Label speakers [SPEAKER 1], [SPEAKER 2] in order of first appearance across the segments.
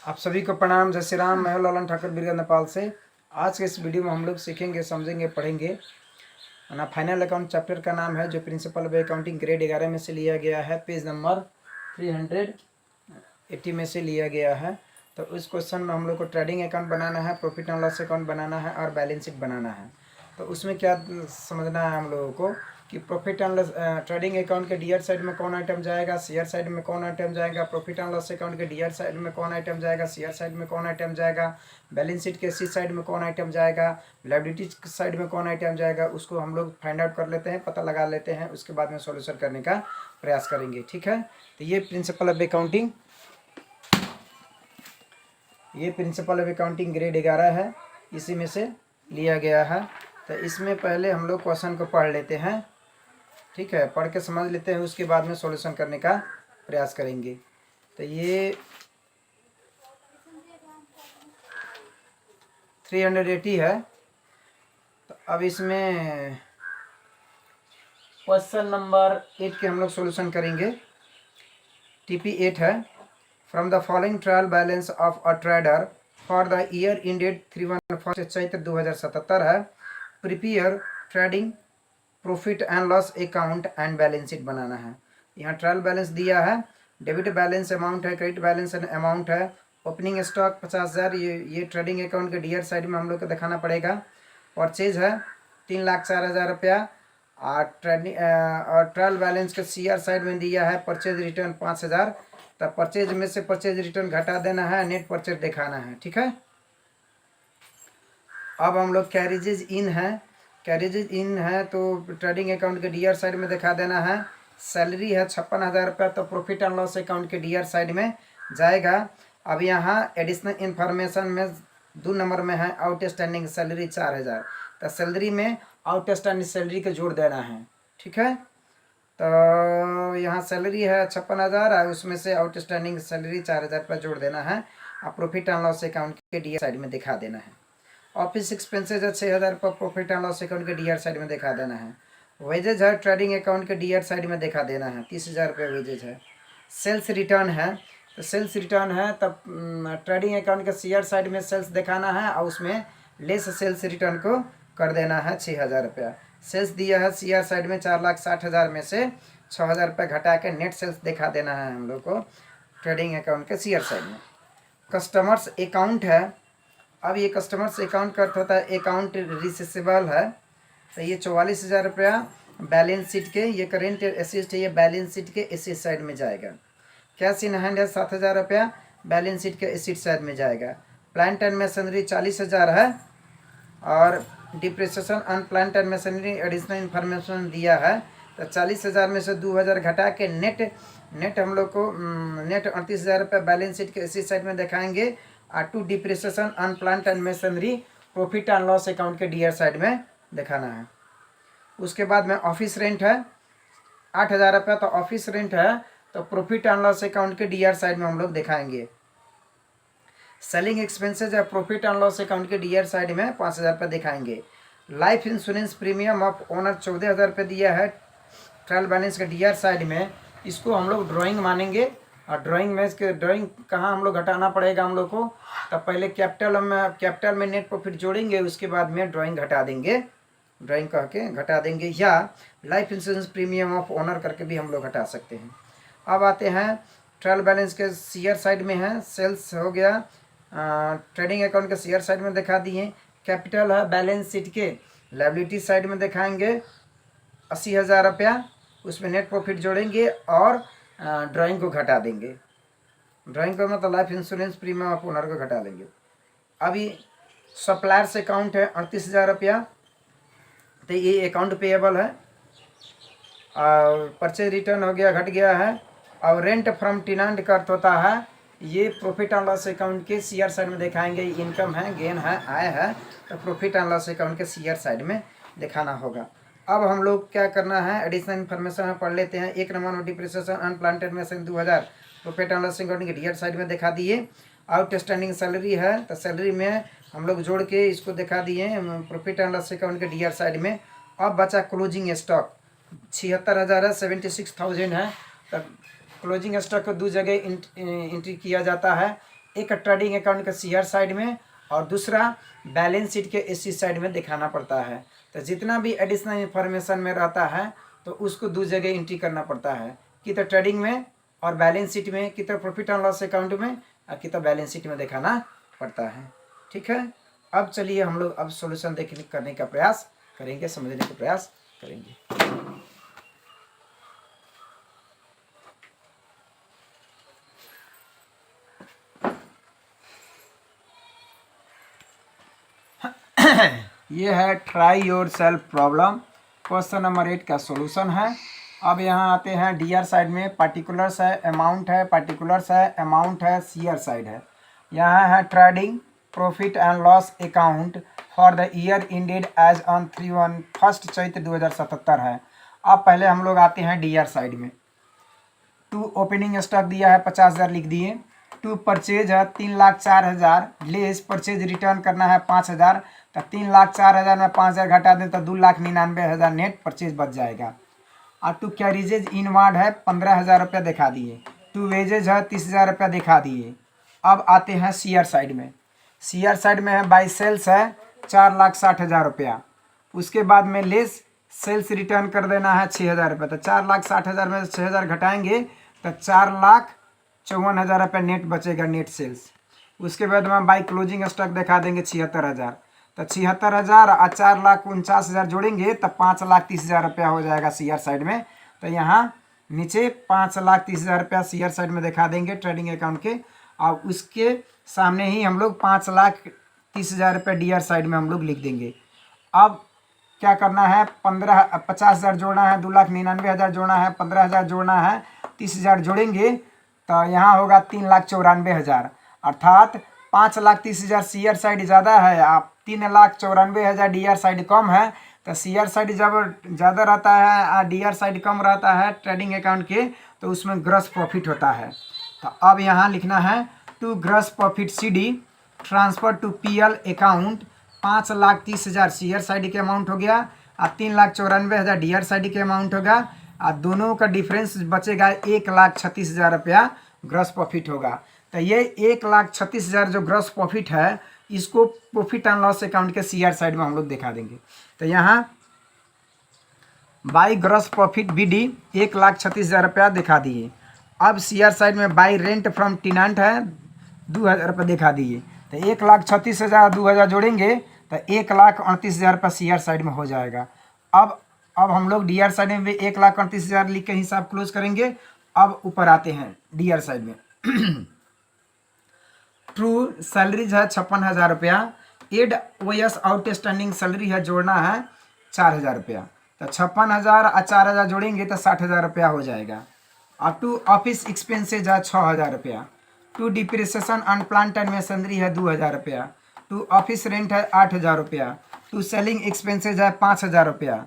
[SPEAKER 1] आप सभी को प्रणाम। जय श्री राम। मैं लालन ठाकुर बिरगढ़ नेपाल से। आज के इस वीडियो में हम लोग सीखेंगे, समझेंगे, पढ़ेंगे ना। फाइनल अकाउंट चैप्टर का नाम है जो प्रिंसिपल ऑफ अकाउंटिंग ग्रेड 11 में से लिया गया है, पेज नंबर 380 में से लिया गया है। तो उस क्वेश्चन में हम लोग को ट्रेडिंग अकाउंट बनाना है, प्रॉफिट एंड लॉस अकाउंट बनाना है और बैलेंस शीट बनाना है। तो उसमें क्या समझना है हम लोगों को कि profit and loss trading account के डीआर साइड में कौन आइटम जाएगा, शेयर साइड में कौन आइटम जाएगा, प्रॉफिट एंड लॉस अकाउंट के डीआर साइड में कौन आइटम जाएगा, शेयर साइड में कौन आइटम जाएगा, बैलेंस शीट के सी साइड में कौन आइटम जाएगा, लायबिलिटी साइड में कौन आइटम जाएगा, उसको हम लोग फाइंड आउट कर लेते हैं, पता लगा लेते हैं। उसके बाद में सॉल्यूशन करने का प्रयास करेंगे। ठीक है। तो ये प्रिंसिपल ऑफ अकाउंटिंग ग्रेड 11 है, इसी में से लिया गया है। तो इसमें पहले हम लोग क्वेश्चन को पढ़ लेते हैं। ठीक है, पढ़ के समझ लेते हैं, उसके बाद में सॉल्यूशन करने का प्रयास करेंगे। तो ये 380 है। तो अब इसमें क्वेश्चन नंबर 8 के हम लोग सॉल्यूशन करेंगे। TP 8 है। From the following trial balance of a trader for the year ended 31 Chaitra 2077 है। Prepare trading profit and loss account and balance sheet बनाना है। यहाँ ट्रायल बैलेंस दिया है, डेबिट बैलेंस अमाउंट है, क्रेडिट बैलेंस अमाउंट है, ओपनिंग स्टॉक 50,000, ये trading account के डीआर साइड में हम लोग को दिखाना पड़ेगा। परचेज है 3,04,000 रुपया और ट्रायल बैलेंस के सीआर साइड में दिया है परचेज रिटर्न 5,000। तब परचेज में से परचेज रिटर्न घटा देना है, नेट परचेज दिखाना है। ठीक है। अब हम लोग कैरेजेज इन है तो ट्रेडिंग अकाउंट के डीआर साइड में दिखा देना है। सैलरी है 56,000 रुपया, तो प्रॉफिट एंड लॉस अकाउंट के डीआर साइड में जाएगा। अब यहाँ एडिशनल इन्फॉर्मेशन में 2 नंबर में है आउटस्टैंडिंग सैलरी 4,000। तो सैलरी में आउटस्टैंडिंग सैलरी को जोड़ देना है। ठीक है। तो यहाँ सैलरी है 56,000 और उसमें से आउटस्टैंडिंग सैलरी 4,000 रुपया जोड़ देना है और प्रॉफिट एंड लॉस अकाउंट के डीआर साइड में दिखा देना है। ऑफिस एक्सपेंसेज है 6,000 रुपये, प्रॉफिट एंड लॉस अकाउंट के डीआर साइड में दिखा देना है। वेजेज है ट्रेडिंग अकाउंट के डीआर साइड में दिखा देना है, 30,000 रुपये वेजेज है। सेल्स रिटर्न है, तो सेल्स रिटर्न है तब ट्रेडिंग अकाउंट के शेयर साइड में सेल्स दिखाना है और उसमें लेस सेल्स रिटर्न को कर देना है 6,000 रुपया। सेल्स दिया है शेयर साइड में 4,60,000 में से 6,000 रुपये घटा के नेट सेल्स दिखा देना है हम लोग को ट्रेडिंग अकाउंट के शेयर साइड में। कस्टमर्स अकाउंट है। अब ये कस्टमर्स अकाउंट का अर्थ होता है अकाउंट रिसीवेबल है, तो ये 44,000 रुपया बैलेंस शीट के, ये करेंट एसेट है, ये बैलेंस शीट के एसेट साइड में जाएगा। कैश इन हैंड है 7,000 रुपया, बैलेंस शीट के एसेट साइड में जाएगा। प्लांट एंड मशीनरी 40,000 है और depreciation on plant and machinery additional information दिया है। तो 40,000 में से 2,000 घटा के नेट हम लोग को नेट 38,000 रुपये बैलेंस शीट के एसेट साइड में दिखाएंगे और to depreciation on plant and machinery profit and loss account के डीआर साइड में दिखाना है। उसके बाद में ऑफिस रेंट है 8,000 रुपया, तो ऑफिस रेंट है तो प्रॉफिट एंड लॉस अकाउंट के डीआर साइड में हम लोग दिखाएंगे। सेलिंग एक्सपेंसेज है प्रॉफिट एंड लॉस अकाउंट के डीआर साइड में 5,000 रुपये दिखाएंगे। Life insurance premium of owner 14,000 रुपये दिया है ट्रायल बैलेंस के डीआर साइड में, इसको हम लोग ड्राइंग मानेंगे। और ड्राइंग में इसके ड्राइंग कहाँ हम लोग घटाना पड़ेगा हम लोग को, तब पहले कैपिटल में नेट प्रॉफिट जोड़ेंगे, उसके बाद में ड्राइंग घटा देंगे, ड्राइंग कह के घटा देंगे, या life insurance premium of owner करके भी हम लोग घटा सकते हैं। अब आते हैं ट्रायल बैलेंस के शेयर साइड में है, सेल्स हो गया, ट्रेडिंग अकाउंट के शेयर साइड में दिखा दिए। कैपिटल है बैलेंस शीट के लायबिलिटी साइड में दिखाएंगे 80,000 रुपया, उसमें नेट प्रॉफिट जोड़ेंगे और ड्राइंग को घटा देंगे। ड्राइंग को मतलब life insurance premium of owner को घटा देंगे। अभी सप्लायर्स अकाउंट है 38,000 रुपया, तो ये अकाउंट पेएबल है और परचेज रिटर्न हो गया, घट गया है। और रेंट फ्रॉम टेनेंट का अर्थ होता है ये प्रॉफिट एंड लॉस अकाउंट के सीआर साइड में दिखाएंगे। इनकम है, गेन है, आय है, तो प्रॉफिट एंड लॉस अकाउंट के सीआर साइड में दिखाना होगा। अब हम लोग क्या करना है, एडिशनल इन्फॉर्मेशन में पढ़ लेते हैं। 1 नंबर में depreciation on plant and machinery 2,000 profit and loss account के डीआर साइड में दिखा दिए। आउटस्टैंडिंग सैलरी है तो सैलरी में हम लोग जोड़ के इसको दिखा दिए प्रॉफिट एंड लॉस अकाउंट के डीआर साइड में। अब बचा क्लोजिंग स्टॉक 76,000 है, 76,000 है, तो क्लोजिंग स्टॉक को 2 जगह एंट्री किया जाता है। एक ट्रेडिंग अकाउंट के सीआर साइड में और दूसरा बैलेंस शीट के एससी साइड में दिखाना पड़ता है। तो जितना भी एडिशनल इंफॉर्मेशन में रहता है तो उसको 2 जगह एंट्री करना पड़ता है, कि तो ट्रेडिंग में और बैलेंस शीट में, कि तो प्रॉफिट एंड लॉस अकाउंट में और कि तो बैलेंस शीट में दिखाना पड़ता है। ठीक है, अब चलिए हम लोग अब सॉल्यूशन देखने करने का प्रयास करेंगे, समझने का प्रयास करेंगे। ये है try yourself problem, question number 8 का सॉल्यूशन है। अब यहाँ आते हैं डीआर साइड में पार्टिकुलर्स है, अमाउंट है, पार्टिकुलर्स है, अमाउंट है, सीआर साइड है। यहाँ है trading profit and loss account for the year ended as on 31 Chaitra 2077 है। अब पहले हम लोग आते हैं डीआर साइड में। टू ओपनिंग स्टॉक दिया है 50,000 लिख दिए। टू परचेज है 3,04,000, लेस परचेज रिटर्न करना है 5,000, तो 3,04,000 में 5,000 घटा दें तो 2,99,000 नेट परचेज बच जाएगा। और टू कैरिजेज इनवार्ड है 15,000 रुपया दिखा दिए। टू वेजेज है 30,000 रुपया दिखा दिए। अब आते हैं सीआर साइड में। सीआर साइड में है बाई सेल्स है 4,60,000 रुपया। उसके बाद में लेस सेल्स रिटर्न कर देना है 6,000 रुपये। तो 4,60,000 में 6,000 घटाएंगे तो 4,54,000 रुपये नेट बचेगा, नेट सेल्स। उसके बाद में बाई क्लोजिंग स्टॉक दिखा देंगे 76,000। तो 76,000 और 4,49,000 जोड़ेंगे तो 5,30,000 रुपया हो जाएगा सीआर साइड में। तो यहाँ नीचे 5,30,000 रुपया सीआर साइड में दिखा देंगे ट्रेडिंग अकाउंट के, और उसके सामने ही हम लोग 5,30,000 रुपये डीआर साइड में हम लोग लिख देंगे। अब क्या करना है, 50,000 जोड़ना है, 2,99,000 जोड़ना है, 15,000 जोड़ना है, 30,000 जोड़ेंगे तो यहाँ होगा 3,94,000। अर्थात 5,30,000 सीआर साइड ज़्यादा है, आप 3,94,000 डीआर साइड कम है। तो सीआर साइड जब ज़्यादा रहता है और डीआर साइड कम रहता है ट्रेडिंग अकाउंट के, तो उसमें ग्रॉस प्रॉफिट होता है। तो अब यहाँ लिखना है to gross profit CD transfer to PL account 5,30,000 CR side के अमाउंट हो गया और 3,94,000 डीआर साइड के अमाउंट होगा, और दोनों का डिफरेंस बचेगा 1,36,000 रुपया ग्रॉस प्रॉफिट होगा। तो ये 1,36,000 जो ग्रॉस प्रॉफिट है, इसको प्रॉफिट एंड लॉस अकाउंट के सीआर साइड में हम लोग दिखा देंगे। तो यहाँ बाई ग्रॉस प्रॉफिट बीडी 1,36,000 रुपया दिखा दिए। अब सीआर साइड में बाई रेंट फ्रॉम टेनेंट है 2,000 रुपये दिखा दिए। तो 1,36,000 2,000 जोड़ेंगे तो 1,29,000 रुपये सीआर साइड में हो जाएगा। अब हम लोग डीआर साइड में भी 1,29,000 लिख के हिसाब क्लोज करेंगे। अब ऊपर आते हैं डीआर साइड में। ट्रू सैलरीज है 56,000 रुपया। एड ओएस आउटस्टैंडिंग सैलरी है, जोड़ना है 4,000 रुपया। तो 56,000 और 4,000 जोड़ेंगे तो 60,000 रुपया हो जाएगा। और टू ऑफिस एक्सपेंसेज है 6,000 रुपया। To depreciation unplanned and machinery है 2,000 रुपया। टू ऑफिस रेंट है 8,000 रुपया। टू सेलिंग एक्सपेंसेज है 5,000 रुपया।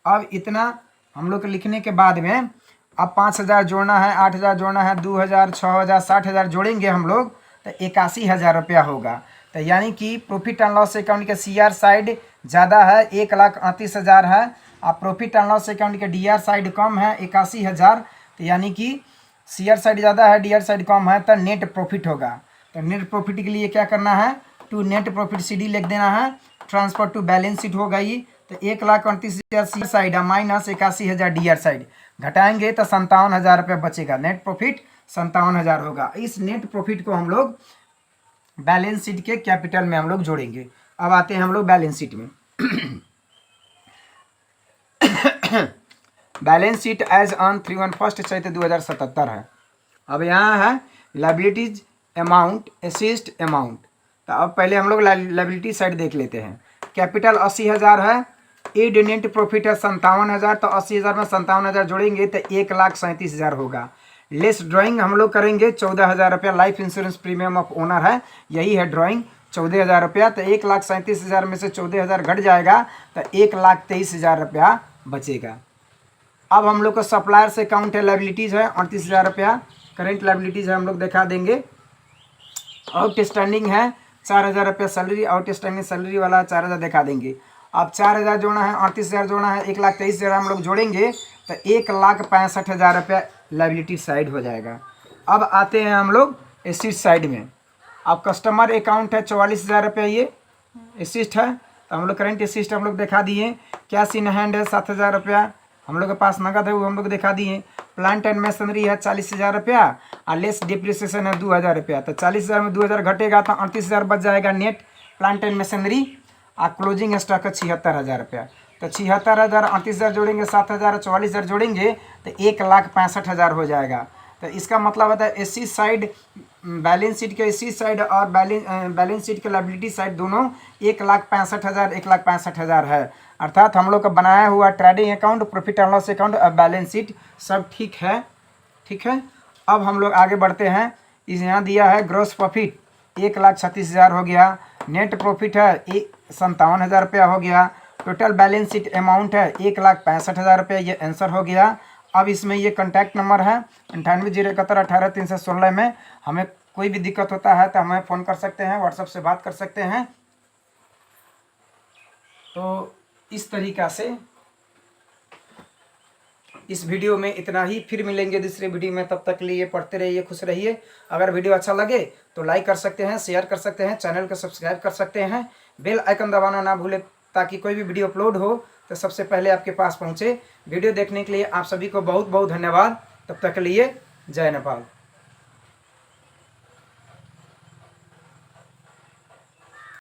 [SPEAKER 1] अब इतना हम लोग लिखने के बाद में अब 5,000 जोड़ना है, 8,000 जोड़ना है, 2,000, 6,000, 60,000 जोड़ेंगे हम लोग तो 81,000 रुपया होगा। तो यानी कि प्रॉफिट एंड लॉस अकाउंट के सीआर साइड ज़्यादा है 1,38,000 है, और प्रॉफिट एंड लॉस अकाउंट के डीआर साइड कम है 81,000। तो यानी कि सीआर साइड ज़्यादा है, डीआर साइड कम है, तो नेट प्रॉफिट होगा। तो नेट प्रॉफिट के लिए क्या करना है, टू नेट प्रॉफिट सीडी लिख देना है, ट्रांसफर टू बैलेंस शीट होगा ये। तो 1,29,000 सीआर साइड है माइनस 81,000 डीआर साइड, घटाएंगे तो 57,000 रुपये बचेगा। नेट प्रॉफिट 57,000 होगा। इस नेट प्रॉफिट को हम लोग बैलेंस शीट के कैपिटल में हम लोग जोड़ेंगे। अब आते हैं हम लोग बैलेंस शीट में। Balance sheet as on 31 Chaitra 2077 है। अब यहाँ है लायबिलिटीज अमाउंट, एसेस्ट अमाउंट। तो अब पहले हम लोग लायबिलिटी साइड देख लेते हैं। कैपिटल 80,000 है, एड नेट प्रॉफिट है 57,000। तो 80,000 में 57,000 जोड़ेंगे तो 1,37,000 होगा। लेस ड्राइंग हम लोग करेंगे 14,000 रुपया। Life insurance premium of owner है, यही है ड्राइंग 14,000 रुपया। तो 1,37,000 में से 14,000 घट जाएगा तो 1,23,000 रुपया बचेगा। अब हम लोग का सप्लायर से अकाउंट है, लायबिलिटीज़ है 38,000 रुपया। करेंट लायबिलिटीज़ है हम लोग दिखा देंगे। आउटस्टैंडिंग है 4,000 रुपया सैलरी, आउटस्टैंडिंग सैलरी वाला 4,000 दिखा देंगे। अब 4,000 जोड़ना है, 38,000 जोड़ना है, 1,23,000 हम लोग जोड़ेंगे तो 1,65,000 रुपया लायबिलिटी साइड हो जाएगा। अब आते हैं हम लोग एसेट साइड में। अब कस्टमर अकाउंट है 44,000 रुपया, ये असिस्ट है, तो हम लोग करेंट असिस्ट हम लोग दिखा दिए। कैश इन हैंड है 7,000 रुपया, हम लोग के पास नगद है वो हम लोग दिखा दिए। प्लांट एंड मशीनरी है 40,000 रुपया और लेस डिप्रिसिएशन है 2,000 रुपया। तो 40,000 में 2,000 घटेगा तो 38,000 बच जाएगा नेट प्लांट एंड मशीनरी। और क्लोजिंग स्टॉक है 76,000 रुपया। तो 76,000 38,000 जोड़ेंगे 7,000 44,000 जोड़ेंगे तो 1,65,000 हो जाएगा। तो इसका मतलब होता है एसी साइड बैलेंस शीट के एसी साइड और बैलेंस शीट के लायबिलिटी साइड दोनों 1,65,000 1,65,000 है। अर्थात हम लोग का बनाया हुआ trading account, profit and loss account और बैलेंस शीट सब ठीक है। ठीक है, अब हम लोग आगे बढ़ते हैं। इस यहाँ दिया है ग्रॉस प्रॉफिट 1,36,000 हो गया, नेट प्रॉफिट है 57,000 रुपया हो गया, टोटल बैलेंस शीट अमाउंट है 1,65,000 रुपया, ये आंसर हो गया। अब इसमें ये कॉन्टैक्ट नंबर है 980118 में हमें कोई भी दिक्कत होता है तो हमें फ़ोन कर सकते हैं, व्हाट्सएप से बात कर सकते हैं। तो इस तरीक़ा से इस वीडियो में इतना ही, फिर मिलेंगे दूसरे वीडियो में। तब तक के लिए पढ़ते रहिए, खुश रहिए। अगर वीडियो अच्छा लगे तो लाइक कर सकते हैं, शेयर कर सकते हैं, चैनल को सब्सक्राइब कर सकते हैं, बेल आइकन दबाना ना भूलें ताकि कोई भी वीडियो अपलोड हो तो सबसे पहले आपके पास पहुंचे। वीडियो देखने के लिए आप सभी को बहुत बहुत धन्यवाद। तब तक के लिए जय नेपाल।